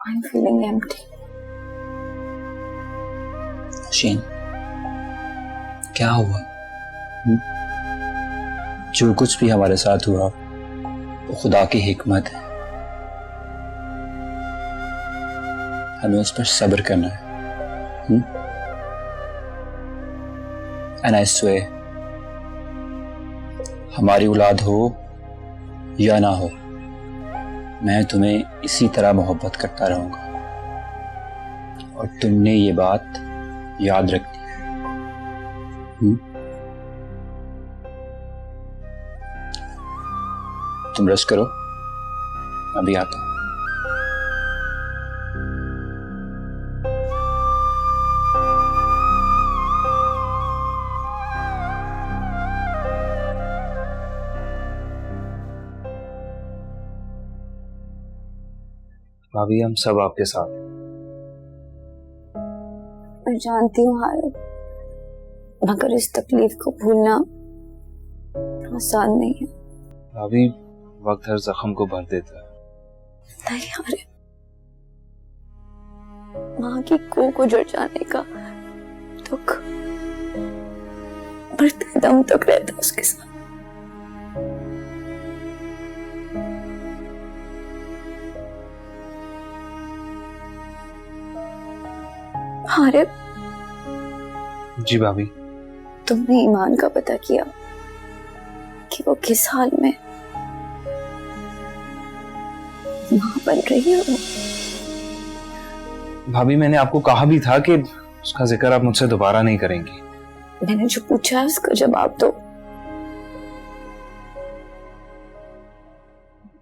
I'm feeling empty. शीन, क्या हुआ? जो कुछ भी हमारे साथ हुआ वो खुदा की हिकमत है। हमें उस पर सब्र करना है। एंड आई स्वे, हमारी औलाद हो या ना हो, मैं तुम्हें इसी तरह मोहब्बत करता रहूंगा और तुमने ये बात याद रखनी है। तुम रेस्ट करो, अभी आता हूं। भाभी हम सब आपके साथ हैं। मैं जानती हूँ हारिब, मगर इस तकलीफ को भूलना आसान नहीं है। भाभी वक्त हर जख्म को भर देता है। नहीं हारिब, माँ की कोख को जड़ जाने का दुख मरते दम तक रहता उसके साथ। हारिब, जी भाभी। तुमने ईमान का पता किया कि वो किस हाल में मां बन रही है? भाभी मैंने आपको कहा भी था कि उसका जिक्र आप मुझसे दोबारा नहीं करेंगी। मैंने जो पूछा है उसका जवाब दो।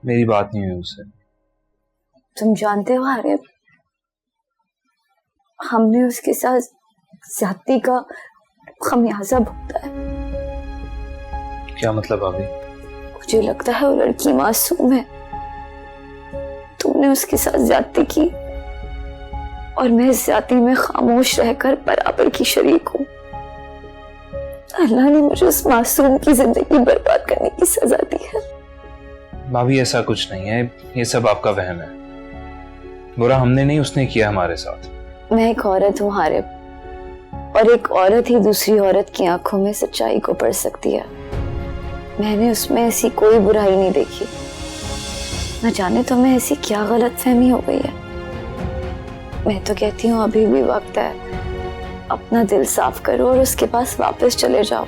मेरी बात नहीं हुई उससे। तुम जानते हो हारिब, हमने उसके साथ ज्यादती का खमियाजा भुगता है। क्या मतलब भाभी? मुझे लगता है वो लड़की मासूम है। तुमने उसके साथ ज्यादती की और मैं ज्यादती में खामोश रहकर बराबर की शरीक हूँ। अल्लाह ने मुझे उस मासूम की जिंदगी बर्बाद करने की सजा दी है। भाभी ऐसा कुछ नहीं है, ये सब आपका वहम है। बुरा हमने नहीं, उसने किया हमारे साथ। मैं एक औरत हूँ हारिब, और एक औरत ही दूसरी औरत की आंखों में सच्चाई को पढ़ सकती है। मैंने उसमें ऐसी कोई बुराई नहीं देखी। न जाने तुम्हें ऐसी क्या गलतफहमी हो गई है। मैं तो कहती हूँ अभी भी वक्त है, अपना दिल साफ करो और उसके पास वापस चले जाओ।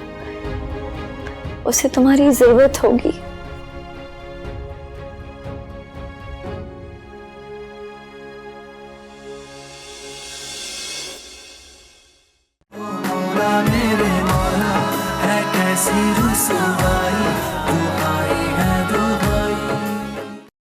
उसे तुम्हारी जरूरत होगी। मेरे मौला है कैसी रुसवाई।